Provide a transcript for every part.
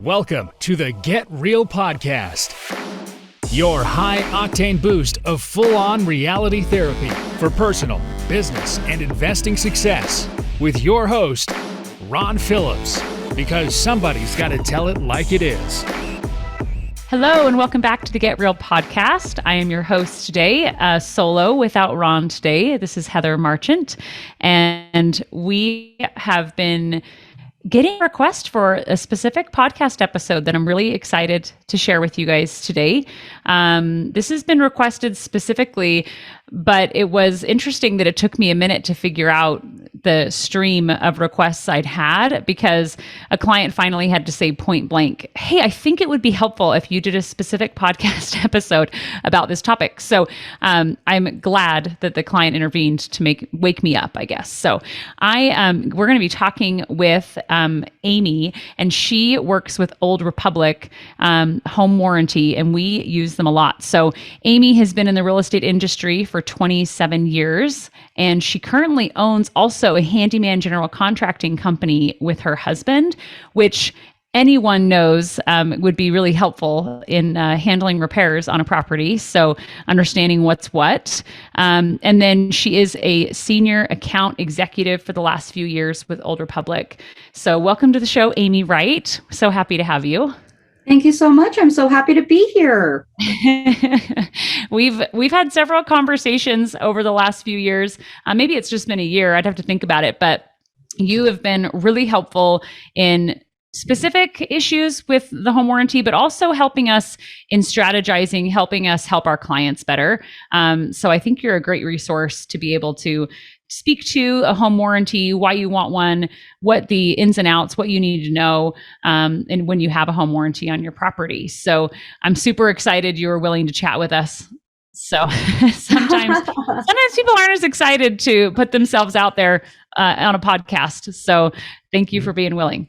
Welcome to the Get Real Podcast, your high-octane boost of full-on reality therapy for personal, business, and investing success with your host, Ron Phillips, because somebody's got to tell it like it is. Hello, and welcome back to the Get Real Podcast. I am your host today, solo without Ron today. This is Heather Marchant, and we have been getting a request for a specific podcast episode that I'm really excited to share with you guys today. This has been requested specifically, but it was interesting that it took me a minute to figure out the stream of requests I'd had, because a client finally had to say point blank, hey, I think it would be helpful if you did a specific podcast episode about this topic. So I'm glad that the client intervened to wake me up, I guess. So we're going to be talking with Amy, and she works with Old Republic Home Warranty, and we use them a lot. So Amy has been in the real estate industry for 27 years, and she currently owns also a handyman general contracting company with her husband, which anyone knows would be really helpful in handling repairs on a property. So understanding what's what. And then she is a senior account executive for the last few years with Old Republic. So welcome to the show, Amy Wright. So happy to have you. Thank you so much. I'm so happy to be here. We've had several conversations over the last few years. Maybe it's just been a year. I'd have to think about it. But you have been really helpful in specific issues with the home warranty, but also helping us in strategizing, helping us help our clients better. So I think you're a great resource to be able to speak to a home warranty, why you want one, what the ins and outs, what you need to know, and when you have a home warranty on your property. So I'm super excited you were willing to chat with us. So sometimes people aren't as excited to put themselves out there on a podcast. So thank you for being willing.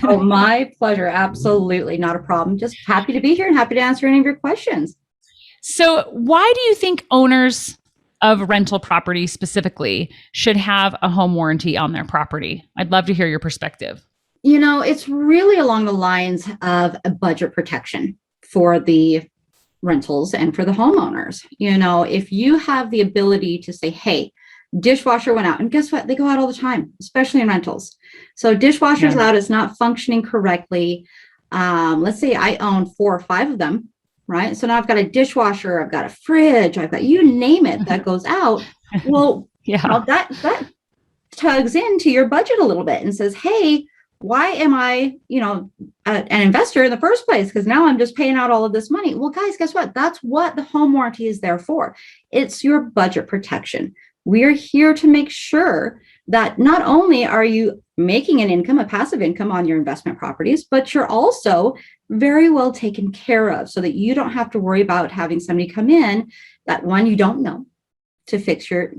Oh, my pleasure. Absolutely. Not a problem. Just happy to be here and happy to answer any of your questions. So why do you think owners of rental property specifically should have a home warranty on their property? I'd love to hear your perspective. You know, it's really along the lines of a budget protection for the rentals and for the homeowners. You know, if you have the ability to say, hey, dishwasher went out, and guess what? They go out all the time, especially in rentals. So dishwasher's out, it's not functioning correctly. Let's say I own 4 or 5 of them, right? So now I've got a dishwasher, I've got a fridge, I've got, you name it, that goes out. Well, that tugs into your budget a little bit and says, hey, why am I, an investor in the first place? Because now I'm just paying out all of this money. Well, guys, guess what? That's what the home warranty is there for. It's your budget protection. We're here to make sure that not only are you making an income, a passive income on your investment properties, but you're also very well taken care of, so that you don't have to worry about having somebody come in that, one, you don't know, to fix your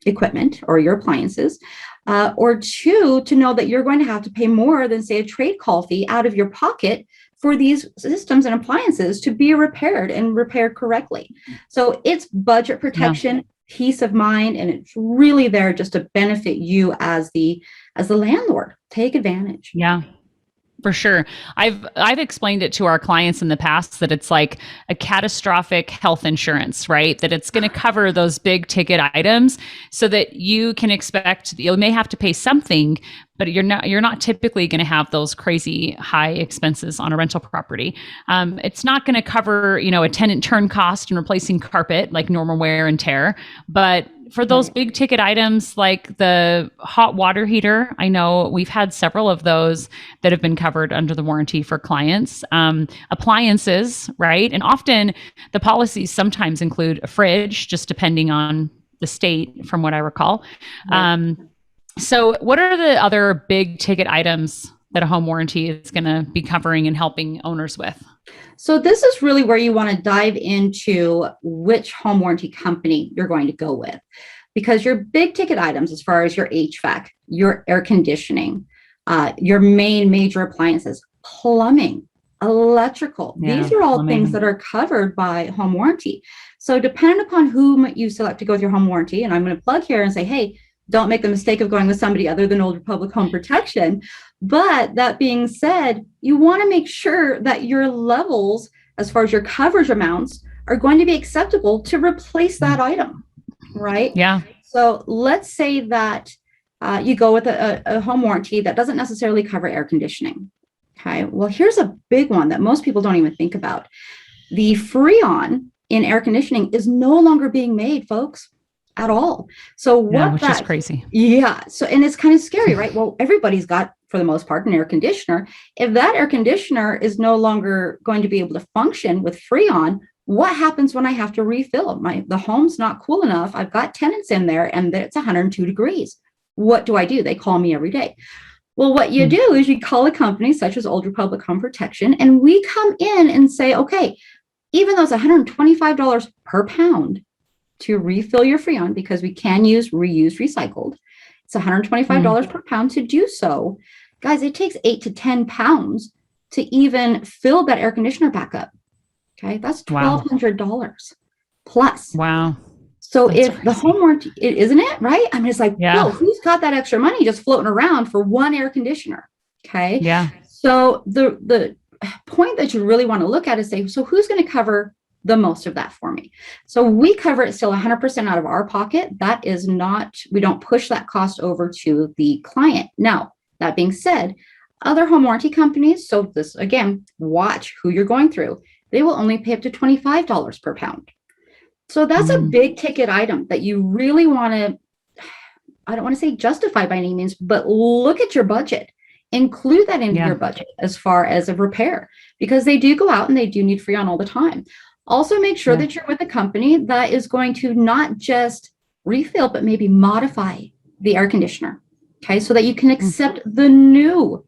equipment or your appliances, or 2, to know that you're going to have to pay more than, say, a trade call fee out of your pocket for these systems and appliances to be repaired and repaired correctly. So it's budget protection, peace of mind, and it's really there just to benefit you as the landlord. Take advantage. Yeah. For sure. I've explained it to our clients in the past that it's like a catastrophic health insurance, right? That it's going to cover those big ticket items so that you can expect, you may have to pay something, but you're not typically going to have those crazy high expenses on a rental property. It's not going to cover, a tenant turn cost and replacing carpet, like normal wear and tear, but for those big ticket items like the hot water heater, I know we've had several of those that have been covered under the warranty for clients. Appliances, right? And often the policies sometimes include a fridge, just depending on the state, from what I recall. Right. So what are the other big ticket items that a home warranty is going to be covering and helping owners with? So this is really where you want to dive into which home warranty company you're going to go with, because your big ticket items, as far as your HVAC, your air conditioning, your major appliances, plumbing, electrical, these are all things that are covered by home warranty. So depending upon whom you select to go with your home warranty, and I'm going to plug here and say, hey, don't make the mistake of going with somebody other than Old Republic Home Protection. But that being said, you want to make sure that your levels, as far as your coverage amounts, are going to be acceptable to replace that item, right? Yeah. So let's say that you go with a home warranty that doesn't necessarily cover air conditioning. Okay, well, here's a big one that most people don't even think about. The Freon in air conditioning is no longer being made, folks, at all. So which is crazy. Yeah. So, and it's kind of scary, right? Well, everybody's got, for the most part, an air conditioner. If that air conditioner is no longer going to be able to function with Freon, what happens when I have to refill? The home's not cool enough. I've got tenants in there and it's 102 degrees. What do? They call me every day. Well, what you do is you call a company such as Old Republic Home Protection, and we come in and say, okay, even though it's $125 per pound to refill your Freon, because we can use reused, recycled, it's $125 per pound to do so. Guys, it takes 8 to 10 pounds to even fill that air conditioner back up. Okay, that's $1,200 plus. Wow. So that's if crazy. The home warranty, isn't it, right? I mean, it's like, whoa, who's got that extra money just floating around for one air conditioner? Okay. Yeah. So the point that you really want to look at is say, so who's going to cover the most of that for me? So we cover it still 100% out of our pocket. That is not, we don't push that cost over to the client. Now, that being said, other home warranty companies, so this, again, watch who you're going through. They will only pay up to $25 per pound. So that's a big ticket item that you really want to, I don't want to say justify by any means, but look at your budget. Include that in your budget as far as a repair, because they do go out and they do need Freon all the time. Also, make sure that you're with a company that is going to not just refill, but maybe modify the air conditioner. Okay, so that you can accept the new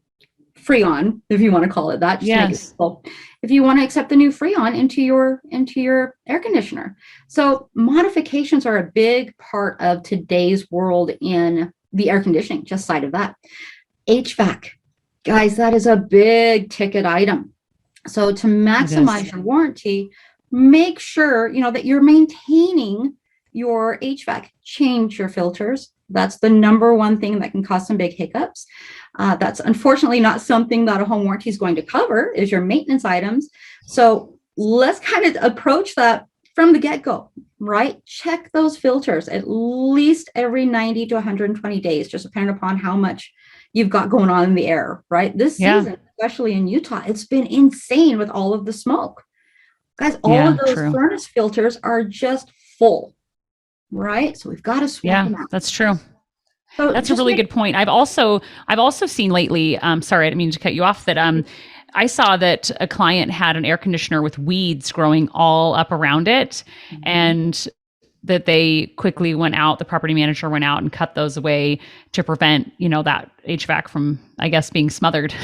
Freon, if you want to call it that. Just to make it simple. If you want to accept the new Freon into your air conditioner. So modifications are a big part of today's world in the air conditioning, just side of that. HVAC, guys, that is a big ticket item. So to maximize your warranty, make sure, that you're maintaining your HVAC. Change your filters. That's the number one thing that can cause some big hiccups. That's unfortunately not something that a home warranty is going to cover, is your maintenance items. So let's kind of approach that from the get-go, right? Check those filters at least every 90 to 120 days, just depending upon how much you've got going on in the air, right? This season, especially in Utah, it's been insane with all of the smoke. Guys, all of those furnace filters are just full, right? So we've got to swap them out. That's true. So that's a really good point. I've also seen lately, sorry, I didn't mean to cut you off, that I saw that a client had an air conditioner with weeds growing all up around it, and that they quickly the property manager went out and cut those away to prevent, that HVAC from, I guess, being smothered.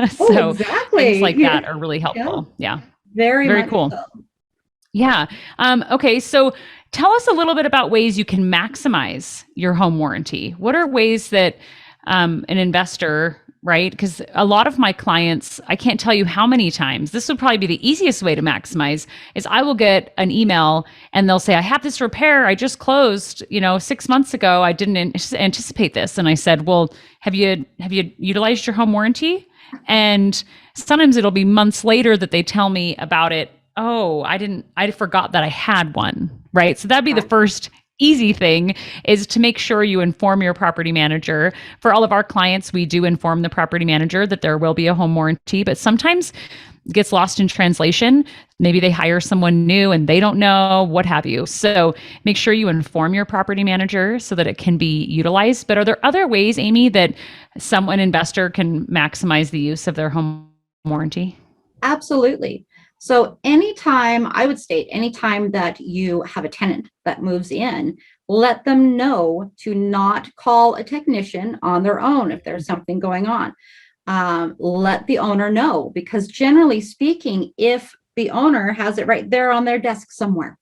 So things like that are really helpful. Yeah. Very cool. So. Yeah. Okay. So tell us a little bit about ways you can maximize your home warranty. What are ways that an investor, right? Because a lot of my clients, I can't tell you how many times, this would probably be the easiest way to maximize, is I will get an email and they'll say, I have this repair I just closed, 6 months ago. I didn't anticipate this. And I said, well, have you utilized your home warranty? And sometimes it'll be months later that they tell me about it. Oh, I forgot that I had one, right? So that'd be the first easy thing, is to make sure you inform your property manager. For all of our clients, we do inform the property manager that there will be a home warranty, but sometimes it gets lost in translation. Maybe they hire someone new and they don't know, what have you. So make sure you inform your property manager so that it can be utilized. But are there other ways, Amy, that an investor can maximize the use of their home warranty? Absolutely. So anytime that you have a tenant that moves in, let them know to not call a technician on their own if there's something going on. Let the owner know, because generally speaking, if the owner has it right there on their desk somewhere,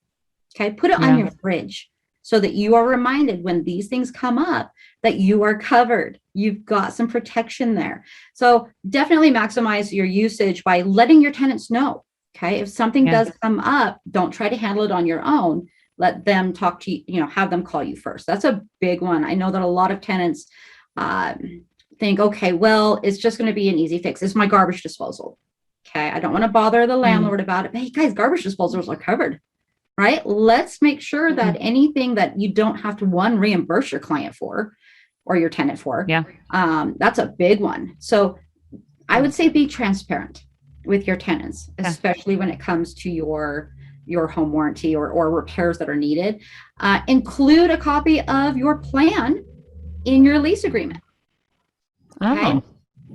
okay, put it on your fridge so that you are reminded when these things come up that you are covered. You've got some protection there. So definitely maximize your usage by letting your tenants know. Okay, if something does come up, don't try to handle it on your own. let them talk to you, have them call you first. That's a big one. I know that a lot of tenants think, okay, well, it's just going to be an easy fix. It's my garbage disposal. Okay, I don't want to bother the landlord about it. But hey, guys, garbage disposals are covered, right? Let's make sure that anything that you don't have to, one, reimburse your client for or your tenant for. Yeah. That's a big one. So I would say be transparent with your tenants, especially when it comes to your home warranty or repairs that are needed. Include a copy of your plan in your lease agreement. Okay. Oh.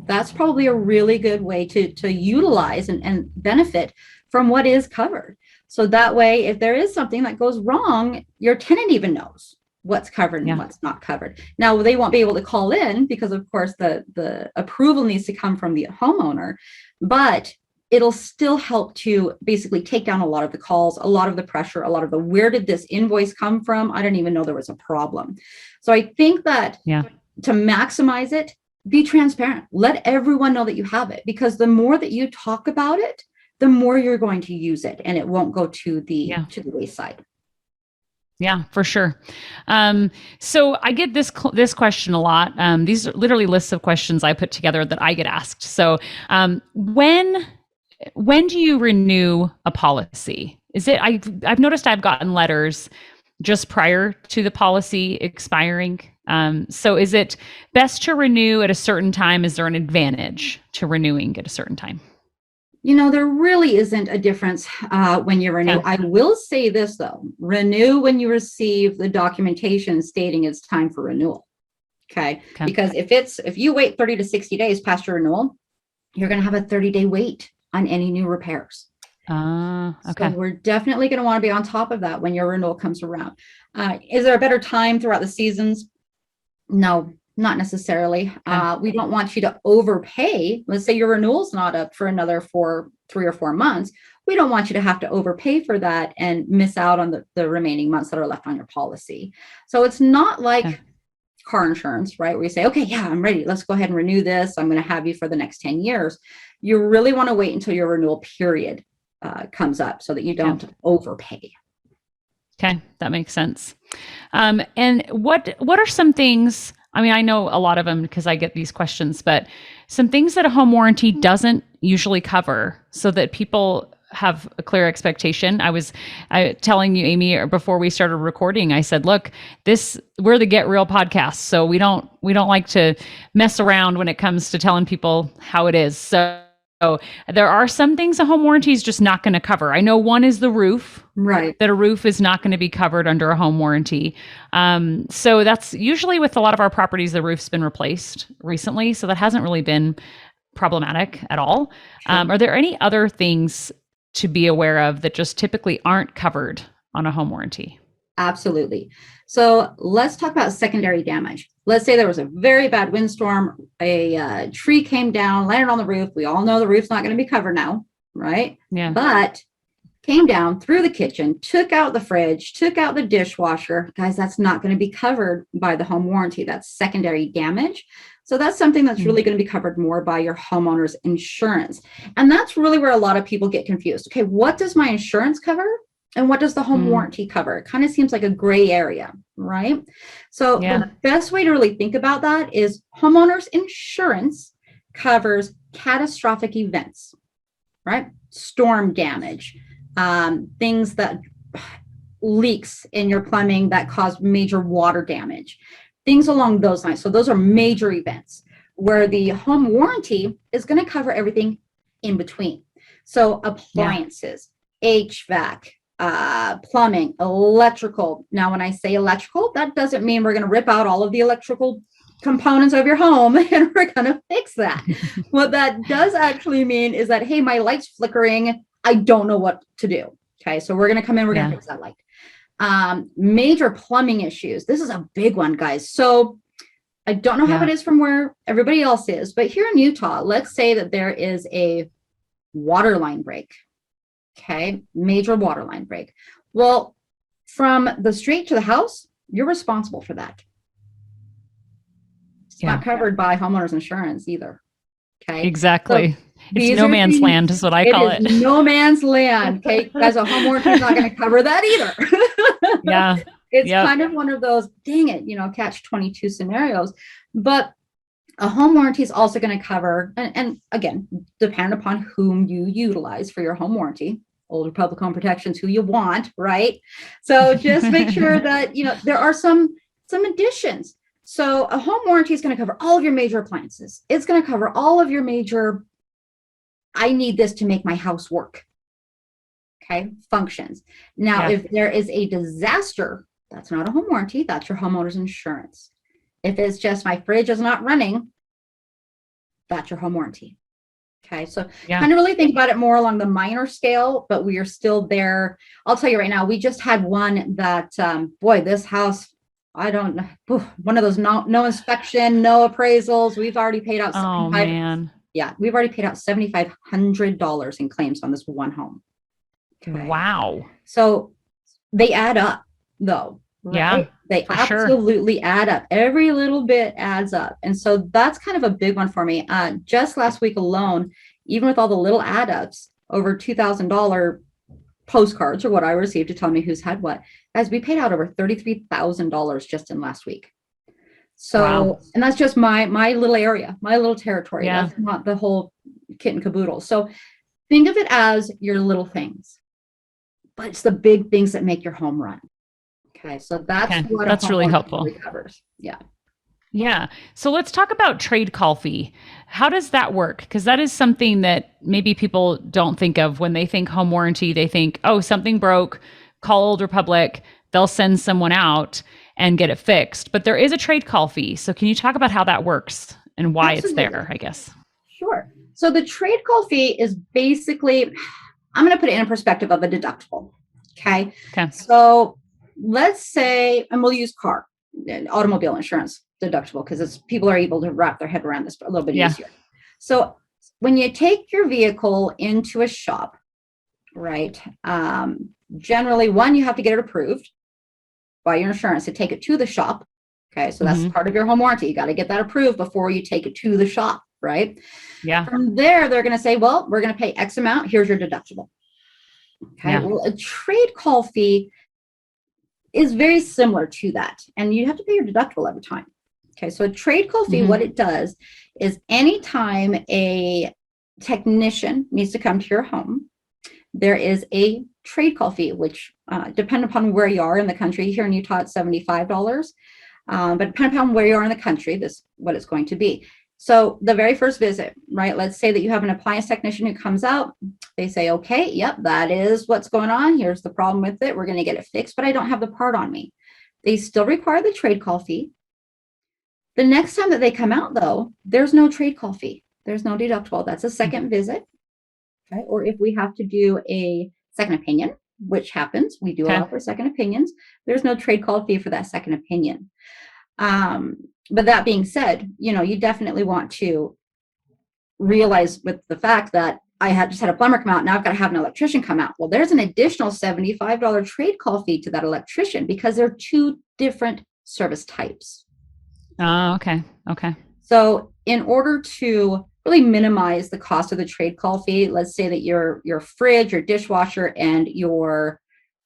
That's probably a really good way to utilize and benefit from what is covered. So that way, if there is something that goes wrong, your tenant even knows what's covered and what's not covered. Now, they won't be able to call in because, of course, the approval needs to come from the homeowner, but it'll still help to basically take down a lot of the calls, a lot of the pressure, a lot of the where did this invoice come from? I didn't even know there was a problem. So I think that to maximize it, be transparent. Let everyone know that you have it, because the more that you talk about it, the more you're going to use it, and it won't go to the wayside. Yeah, for sure. So I get this question a lot. These are literally lists of questions I put together that I get asked. So when do you renew a policy? Is it I've noticed I've gotten letters just prior to the policy expiring. So is it best to renew at a certain time? Is there an advantage to renewing at a certain time? There really isn't a difference when you renew. I will say this, though. Renew when you receive the documentation stating it's time for renewal. Okay. Because if you wait 30 to 60 days past your renewal, you're going to have a 30-day wait on any new repairs. Okay. So we're definitely going to want to be on top of that when your renewal comes around. Is there a better time throughout the seasons? No, not necessarily. We don't want you to overpay. Let's say your renewal's not up for another 3 or 4 months. We don't want you to have to overpay for that and miss out on the remaining months that are left on your policy. So it's not like car insurance, right? Where you say, okay, yeah, I'm ready. Let's go ahead and renew this. I'm going to have you for the next 10 years. You really want to wait until your renewal period comes up so that you don't overpay. Okay, that makes sense. And what are some things, I mean, I know a lot of them because I get these questions, but some things that a home warranty doesn't usually cover so that people have a clear expectation. I was telling you, Amy, before we started recording, I said, look, we're the Get Real podcast. So we don't like to mess around when it comes to telling people how it is. So there are some things a home warranty is just not going to cover. I know one is the roof, right? That a roof is not going to be covered under a home warranty. So that's usually with a lot of our properties, the roof's been replaced recently. So that hasn't really been problematic at all. Sure. Are there any other things to be aware of that just typically aren't covered on a home warranty? Absolutely. So let's talk about secondary damage. Let's say there was a very bad windstorm, a tree came down, landed on the roof. We all know the roof's not going to be covered now, right? Yeah. But came down through the kitchen, took out the fridge, took out the dishwasher. Guys, that's not going to be covered by the home warranty. That's secondary damage. So that's something that's really going to be covered more by your homeowner's insurance. And that's really where a lot of people get confused. Okay, what does my insurance cover? And what does the home warranty cover? It kind of seems like a gray area, right? So the best way to really think about that is homeowners insurance covers catastrophic events, right? Storm damage, things that leaks in your plumbing that cause major water damage, things along those lines. So those are major events where the home warranty is going to cover everything in between. So appliances, HVAC, plumbing, electrical. Now, when I say electrical, that doesn't mean we're going to rip out all of the electrical components of your home and we're going to fix that. What that does actually mean is that, hey, my light's flickering. I don't know what to do. Okay. So we're going to come in, we're going to fix that light. Major plumbing issues. This is a big one, guys. So I don't know how it is from where everybody else is, but here in Utah, let's say that there is a water line break. Okay, major water line break. Well, from the street to the house, you're responsible for that. It's not covered by homeowners insurance either. Okay. Exactly. So It's these no are man's things, land is what I call it it. is no man's land. Okay. Guys, a home warranty is not going to cover that either. Yeah. It's Yep. kind of one of those, dang it, catch 22 scenarios. But a home warranty is also going to cover, and again, depending upon whom you utilize for your home warranty. Old Republic Home Protection's who you want, right? So just make sure that there are some additions. So a home warranty is going to cover all of your major appliances. It's going to cover all of your major, I need this to make my house work. Okay, functions. Now, if there is a disaster, that's not a home warranty, that's your homeowner's insurance. If it's just my fridge is not running, that's your home warranty. Okay, so kind of really think about it more along the minor scale, but we are still there. I'll tell you right now, we just had one that, boy, this house, I don't know, one of those no inspection, no appraisals. We've already paid out. Oh man. Yeah, we've already paid out $7,500 in claims on this one home. Okay. Wow. So they add up, though. Right? Yeah, they absolutely add up. Every little bit adds up. And so that's kind of a big one for me. Just last week alone, even with all the little add ups, over $2,000 postcards or what I received to tell me who's had what, as we paid out over $33,000 just in last week. So, and that's just my little area, my little territory. Yeah. That's not the whole kit and caboodle. So think of it as your little things, but it's the big things that make your home run. Okay, so that's really helpful. Really covers. Yeah. Yeah. So let's talk about trade call fee. How does that work? Because that is something that maybe people don't think of when they think home warranty. They think, oh, something broke, call Old Republic, they'll send someone out and get it fixed. But there is a trade call fee. So can you talk about how that works and why it's there, I guess? Sure. So the trade call fee is basically, I'm going to put it in perspective of a deductible. Okay. So let's say, and we'll use automobile insurance deductible because people are able to wrap their head around this a little bit easier. So when you take your vehicle into a shop, right, generally, one, you have to get it approved by your insurance to take it to the shop. Okay, so that's part of your home warranty. You got to get that approved before you take it to the shop, right? Yeah. From there, they're going to say, well, we're going to pay X amount. Here's your deductible. Okay, well, a trade call fee is very similar to that. And you have to pay your deductible every time. Okay, so a trade call fee, what it does is anytime a technician needs to come to your home, there is a trade call fee, which depending upon where you are in the country, here in Utah, it's $75. But depending upon where you are in the country, this is what it's going to be. So the very first visit, right? Let's say that you have an appliance technician who comes out. They say, okay, yep, that is what's going on. Here's the problem with it. We're going to get it fixed, but I don't have the part on me. They still require the trade call fee. The next time that they come out, though, there's no trade call fee. There's no deductible. That's a second visit. Okay. Or if we have to do a second opinion, which happens, we do allow for second opinions. There's no trade call fee for that second opinion. But that being said, you definitely want to realize with the fact that I just had a plumber come out. Now I've got to have an electrician come out. Well, there's an additional $75 trade call fee to that electrician because they're two different service types. Oh, okay. Okay. So in order to really minimize the cost of the trade call fee, let's say that your fridge, your dishwasher, and your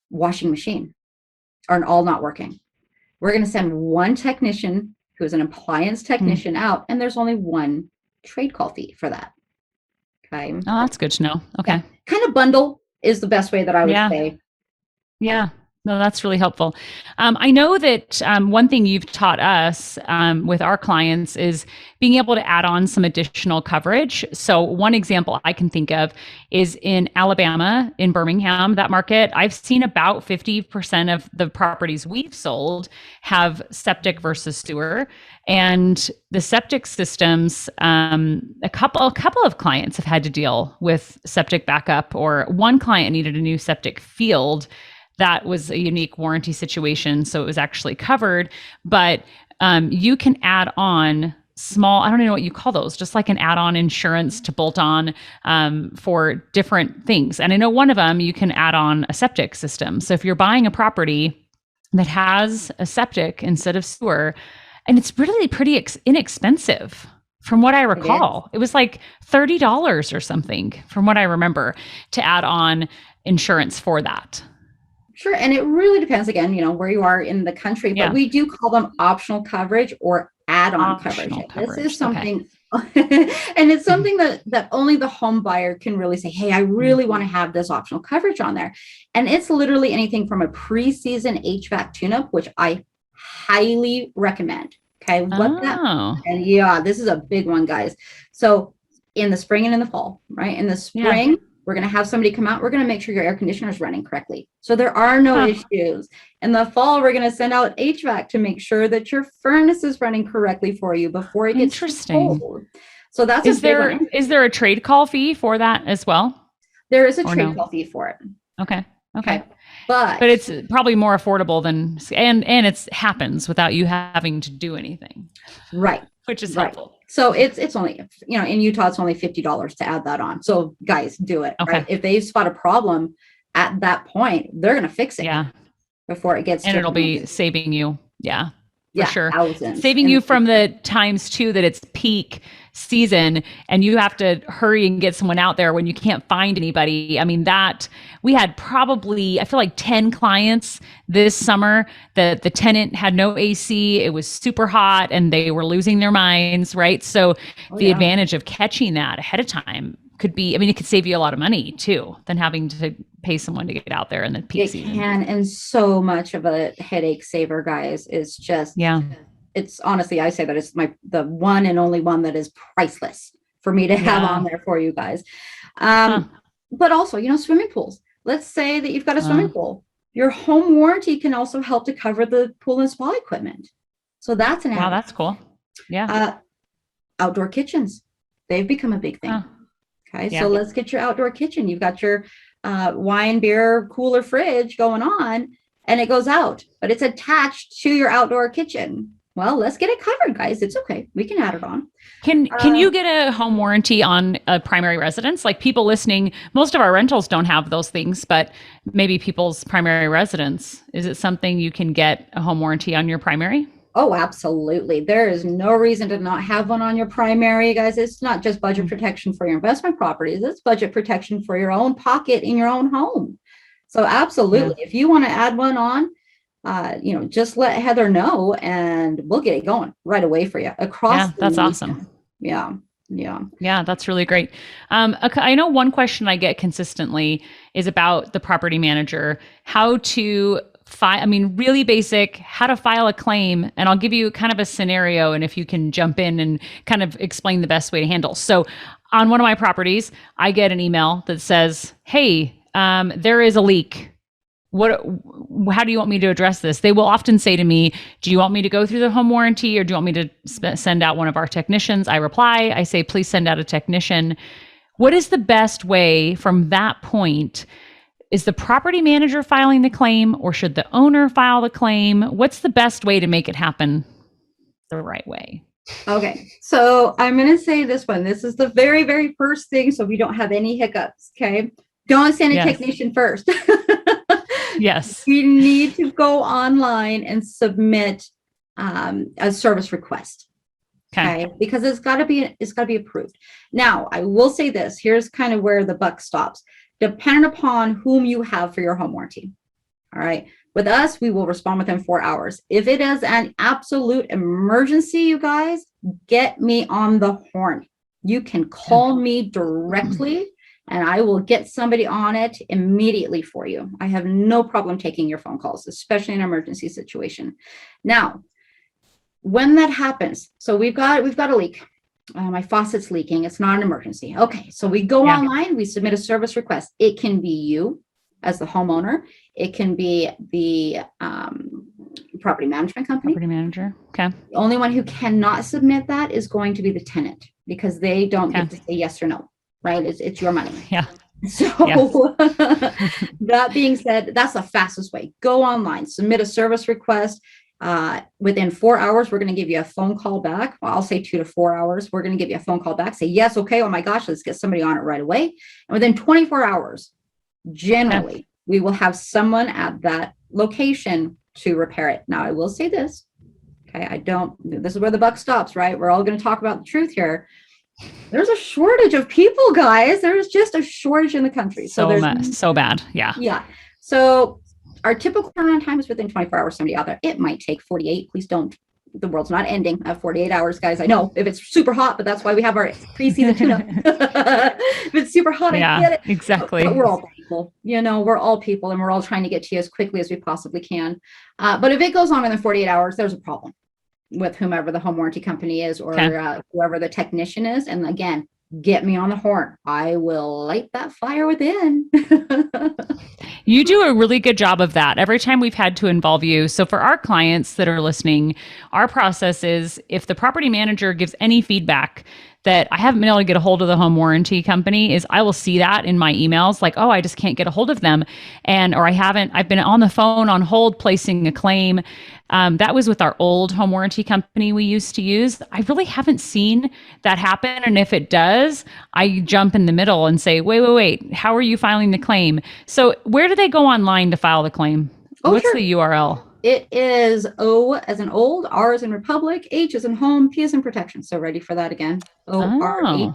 washing machine are all not working. We're going to send one technician who is an appliance technician out, and there's only one trade call fee for that. Okay. Oh, that's good to know. Okay. Yeah. Kind of bundle is the best way that I would say. Yeah. No, that's really helpful. I know that one thing you've taught us with our clients is being able to add on some additional coverage. So one example I can think of is in Alabama, in Birmingham, that market, I've seen about 50% of the properties we've sold have septic versus sewer. And the septic systems, a couple of clients have had to deal with septic backup, or one client needed a new septic field. That was a unique warranty situation, so it was actually covered. But you can add on small, I don't even know what you call those, just like an add-on insurance to bolt on for different things. And I know one of them, you can add on a septic system. So if you're buying a property that has a septic instead of sewer, and it's really pretty inexpensive from what I recall. It was like $30 or something from what I remember to add on insurance for that. Sure. And it really depends again, where you are in the country, but we do call them optional coverage or add-on coverage. This is something, and it's something that only the home buyer can really say, hey, I really want to have this optional coverage on there. And it's literally anything from a pre-season HVAC tune-up, which I highly recommend. Okay. And yeah, this is a big one, guys. So in the spring and in the fall, right? In the spring, we're going to have somebody come out. We're going to make sure your air conditioner is running correctly, so there are no issues. In the fall, we're going to send out HVAC to make sure that your furnace is running correctly for you before it gets cold. So that's is there a trade call fee for that as well? There is a trade call fee for it. Okay. But it's probably more affordable than, and it happens without you having to do anything. Right. Which is helpful. So it's only, in Utah, it's only $50 to add that on. So guys, do it. Okay. Right? If they spot a problem at that point, they're going to fix it. Yeah. Before it gets. And it'll be saving you. Yeah. For sure. Thousands. Saving you from the times too that it's peak season and you have to hurry and get someone out there when you can't find anybody. I mean, that we had probably, I feel like 10 clients this summer that the tenant had no AC. It was super hot and they were losing their minds, right? So the advantage of catching that ahead of time could be, it could save you a lot of money too, than having to pay someone to get out there in the peak season. It can, and so much of a headache saver, guys, is just, it's honestly, I say that it's the one and only one that is priceless for me to have on there for you guys. But also, swimming pools. Let's say that you've got a swimming pool. Your home warranty can also help to cover the pool and spa equipment. So that's an wow, that's cool. Yeah. Outdoor kitchens. They've become a big thing. Okay, so let's get your outdoor kitchen. You've got your wine, beer, cooler, fridge going on, and it goes out, but it's attached to your outdoor kitchen. Well, let's get it covered, guys. It's okay. We can add it on. Can you get a home warranty on a primary residence? Like people listening, most of our rentals don't have those things, but maybe people's primary residence. Is it something you can get a home warranty on your primary? Oh, absolutely. There is no reason to not have one on your primary, guys. It's not just budget protection for your investment properties. It's budget protection for your own pocket in your own home. So absolutely. If you want to add one on, just let Heather know and we'll get it going right away for you across. Yeah, that's awesome. Yeah. Yeah, that's really great. I know one question I get consistently is about the property manager, how to really basic, how to file a claim. And I'll give you kind of a scenario. And if you can jump in and kind of explain the best way to handle. So on one of my properties, I get an email that says, hey, there is a leak. How do you want me to address this? They will often say to me, do you want me to go through the home warranty or do you want me to send out one of our technicians? I reply, I say, please send out a technician. What is the best way from that point? Is the property manager filing the claim or should the owner file the claim? What's the best way to make it happen the right way? Okay, so I'm going to say this one. This is the very, very first thing so we don't have any hiccups, okay? Don't send a technician first. Yes. You need to go online and submit a service request. Okay. Because it's got to be approved. Now, I will say this. Here's kind of where the buck stops. Depending upon whom you have for your home warranty. All right. With us, we will respond within 4 hours. If it is an absolute emergency, you guys, get me on the horn. You can call me directly and I will get somebody on it immediately for you. I have no problem taking your phone calls, especially in an emergency situation. Now, when that happens, so we've got a leak. My faucet's leaking. It's not an emergency. Okay. So we go online, we submit a service request. It can be you as the homeowner. It can be the property management company. Property manager. Okay. The only one who cannot submit that is going to be the tenant because they don't get to say yes or no, right? It's your money. Yeah. So that being said, that's the fastest way. Go online, submit a service request. Within 4 hours, we're going to give you a phone call back. Well, I'll say 2 to 4 hours. We're going to give you a phone call back. Say, yes, okay. Oh my gosh, let's get somebody on it right away. And within 24 hours, generally, we will have someone at that location to repair it. Now, I will say this. Okay. This is where the buck stops, right? We're all going to talk about the truth here. There's a shortage of people, guys. There's just a shortage in the country. So bad. Yeah. Yeah. So our typical turnaround time is within 24 hours, somebody out there. It might take 48. Please don't. The world's not ending at 48 hours, guys. I know if it's super hot, but that's why we have our pre-season tune-up. If it's super hot, I get it. Exactly. But we're all people, we're all people, and we're all trying to get to you as quickly as we possibly can. But if it goes longer than 48 hours, there's a problem with whomever the home warranty company is, or whoever the technician is. And again, get me on the horn. I will light that fire within. You do a really good job of that every time we've had to involve you. So for our clients that are listening, our process is if the property manager gives any feedback that I haven't been able to get a hold of the home warranty company, is I will see that in my emails, like, oh, I just can't get a hold of them. Or I've been on the phone on hold placing a claim. That was with our old home warranty company we used to use. I really haven't seen that happen. And if it does, I jump in the middle and say, wait, how are you filing the claim? So where do they go online to file the claim? What's the URL? It is O as in old, R as in republic, H as in home, P as in protection. So ready for that again. ORHP.com.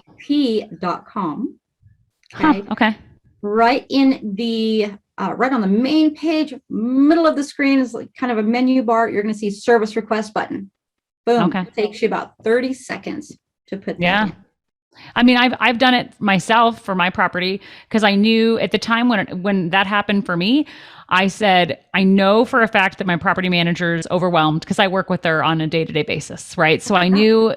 Okay. Okay. Right in the right on the main page, middle of the screen is like kind of a menu bar. You're going to see service request button. Boom. Okay. It takes you about 30 seconds to put that in. I mean, I've done it myself for my property because I knew at the time when that happened for me, I said, I know for a fact that my property manager is overwhelmed because I work with her on a day-to-day basis, right? So I knew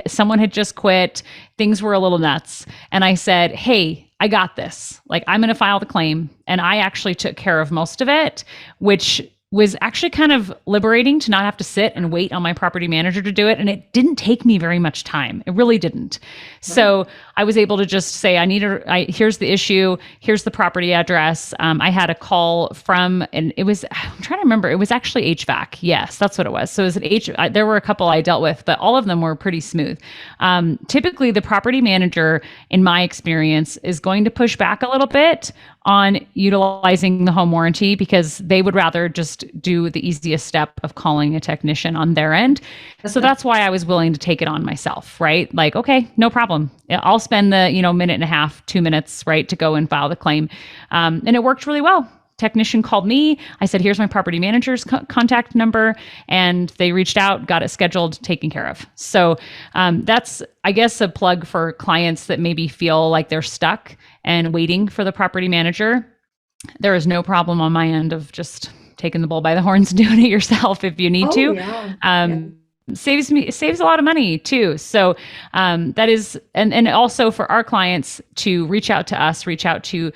someone had just quit, things were a little nuts. And I said, hey, I got this. Like, I'm going to file the claim. And I actually took care of most of it, which was actually kind of liberating to not have to sit and wait on my property manager to do it. And it didn't take me very much time. It really didn't. Right. So I was able to just say, here's the issue. Here's the property address. I had a call from, and I'm trying to remember, it was actually HVAC. Yes, that's what it was. So it was there were a couple I dealt with, but all of them were pretty smooth. Typically the property manager, in my experience, is going to push back a little bit on utilizing the home warranty because they would rather just do the easiest step of calling a technician on their end. So that's why I was willing to take it on myself, right? Like, okay, no problem. I'll spend the, minute and a half, 2 minutes, right, to go and file the claim. And it worked really well. Technician called me. I said, here's my property manager's contact number. And they reached out, got it scheduled, taken care of. So that's, I guess, a plug for clients that maybe feel like they're stuck and waiting for the property manager. There is no problem on my end of just taking the bull by the horns and doing it yourself if you need to. Yeah. Saves a lot of money too. So that is, and also for our clients to reach out to us, reach out to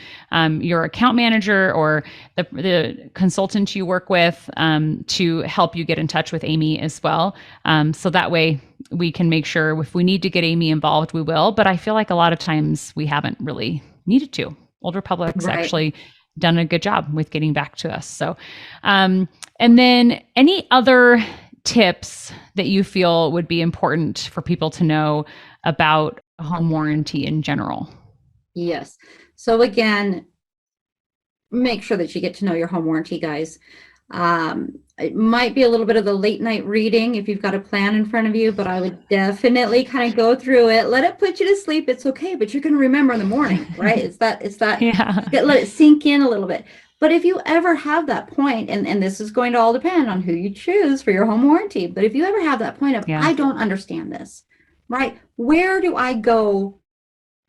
your account manager or the consultant you work with to help you get in touch with Amy as well. So that way we can make sure if we need to get Amy involved, we will. But I feel like a lot of times we haven't really needed to. Old Republic's actually done a good job with getting back to us. So, and then any other tips that you feel would be important for people to know about home warranty in general? Yes. So again, make sure that you get to know your home warranty, guys. It might be a little bit of the late night reading if you've got a plan in front of you, but I would definitely kind of go through it. Let it put you to sleep. It's okay, but you're going to remember in the morning, right? It's that, let it sink in a little bit. But if you ever have that point, and this is going to all depend on who you choose for your home warranty, but if you ever have that point of, I don't understand this, right? Where do I go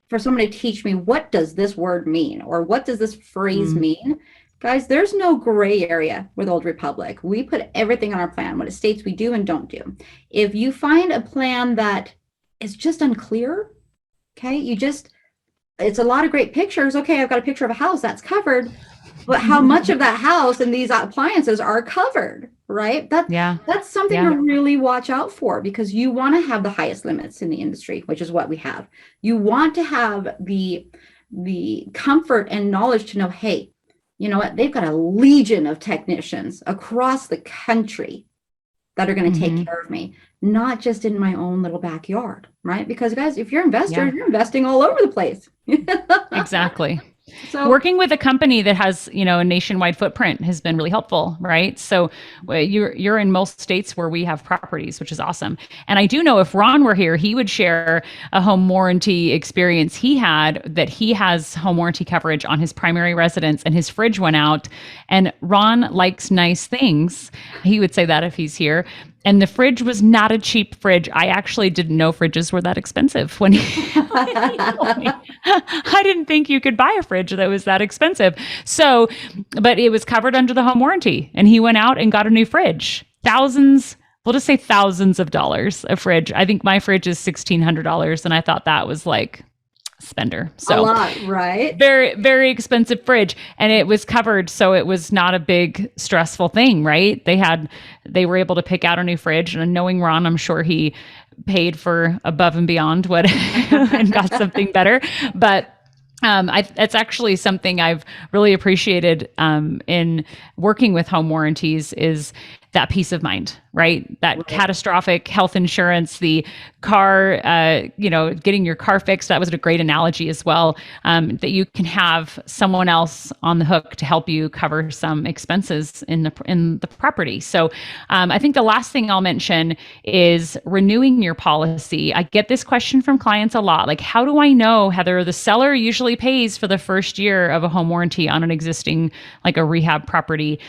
for someone to teach me, what does this word mean? Or what does this phrase mean? Guys, there's no gray area with Old Republic. We put everything on our plan, what it states we do and don't do. If you find a plan that is just unclear, okay, it's a lot of great pictures. Okay, I've got a picture of a house that's covered, but how much of that house and these appliances are covered, right? That's something to really watch out for, because you want to have the highest limits in the industry, which is what we have. You want to have the comfort and knowledge to know, hey, you know what? They've got a legion of technicians across the country that are going to take care of me, not just in my own little backyard, right? Because guys, if you're an investor, you're investing all over the place. Exactly. So Working with a company that has, a nationwide footprint has been really helpful, right? So you're in most states where we have properties, which is awesome. And I do know if Ron were here, he would share a home warranty experience he had, that he has home warranty coverage on his primary residence and his fridge went out. And Ron likes nice things. He would say that if he's here. And the fridge was not a cheap fridge. I actually didn't know fridges were that expensive when he told me. I didn't think you could buy a fridge that was that expensive. So, but it was covered under the home warranty. And he went out and got a new fridge. We'll just say thousands of dollars a fridge. I think my fridge is $1,600. And I thought that was like spender. So a lot, right? Very, very expensive fridge. And it was covered. So it was not a big stressful thing, right? They were able to pick out a new fridge, and knowing Ron, I'm sure he paid for above and beyond what and got something better. But it's actually something I've really appreciated in working with home warranties is that peace of mind, right? That catastrophic health insurance, the car, getting your car fixed. That was a great analogy as well, that you can have someone else on the hook to help you cover some expenses in the property. So I think the last thing I'll mention is renewing your policy. I get this question from clients a lot. Like, how do I know, Heather? The seller usually pays for the first year of a home warranty on an existing, like a rehab property.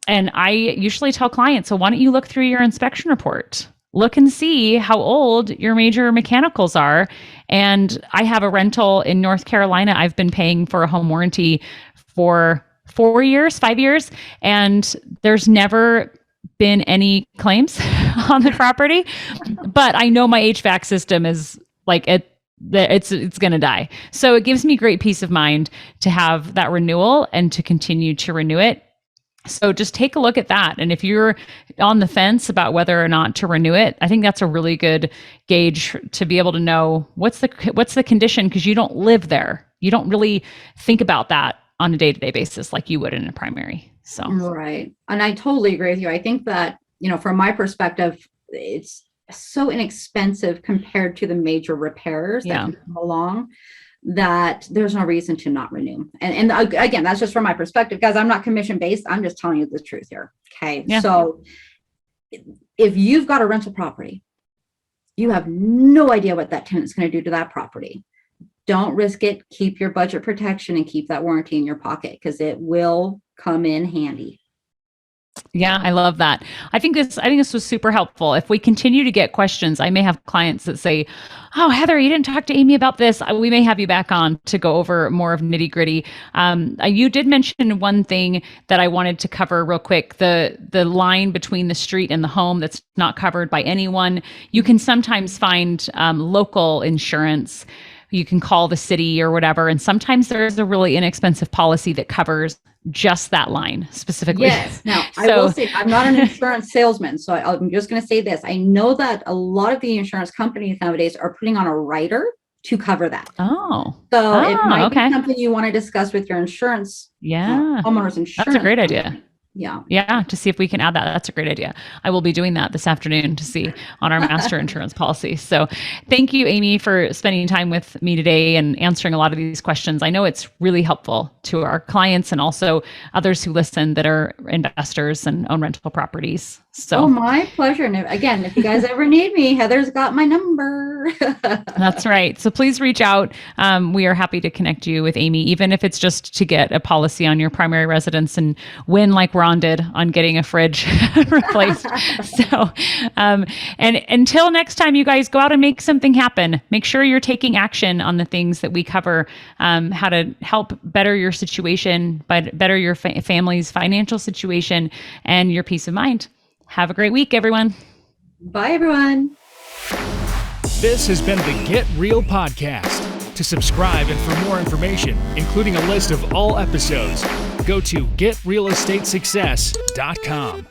And I usually tell clients, so why don't you look through your inspection report? Look and see how old your major mechanicals are. And I have a rental in North Carolina. I've been paying for a home warranty for 5 years, and there's never been any claims on the property. But I know my HVAC system is like it's going to die. So it gives me great peace of mind to have that renewal and to continue to renew it. So just take a look at that. And if you're on the fence about whether or not to renew it, I think that's a really good gauge to be able to know what's the condition, because you don't live there. You don't really think about that on a day-to-day basis like you would in a primary. So right. And I totally agree with you. I think that, from my perspective, it's so inexpensive compared to the major repairs that can come along, that there's no reason to not renew. And again, that's just from my perspective, guys. I'm not commission based. I'm just telling you the truth here. Okay. Yeah. So if you've got a rental property, you have no idea what that tenant's going to do to that property. Don't risk it. Keep your budget protection and keep that warranty in your pocket, because it will come in handy. Yeah, I love that. I think this was super helpful. If we continue to get questions, I may have clients that say, "Oh, Heather, you didn't talk to Amy about this." We may have you back on to go over more of nitty gritty. You did mention one thing that I wanted to cover real quick: the line between the street and the home that's not covered by anyone. You can sometimes find local insurance. You can call the city or whatever, and sometimes there's a really inexpensive policy that covers just that line specifically. Yes. Now, I will say, I'm not an insurance salesman, so I'm just going to say this. I know that a lot of the insurance companies nowadays are putting on a rider to cover that. So it might be something you want to discuss with your insurance. Homeowners insurance. That's a great idea. Yeah. To see if we can add that. That's a great idea. I will be doing that this afternoon to see on our master insurance policy. So thank you, Amy, for spending time with me today and answering a lot of these questions. I know it's really helpful to our clients and also others who listen that are investors and own rental properties. So my pleasure. And again, if you guys ever need me, Heather's got my number. That's right. So please reach out. We are happy to connect you with Amy, even if it's just to get a policy on your primary residence and win like Ron did on getting a fridge replaced. So, and until next time, you guys go out and make something happen. Make sure you're taking action on the things that we cover, how to help better your situation, but better your family's financial situation and your peace of mind. Have a great week, everyone. Bye, everyone. This has been the Get Real Podcast. To subscribe and for more information, including a list of all episodes, go to getrealestatesuccess.com.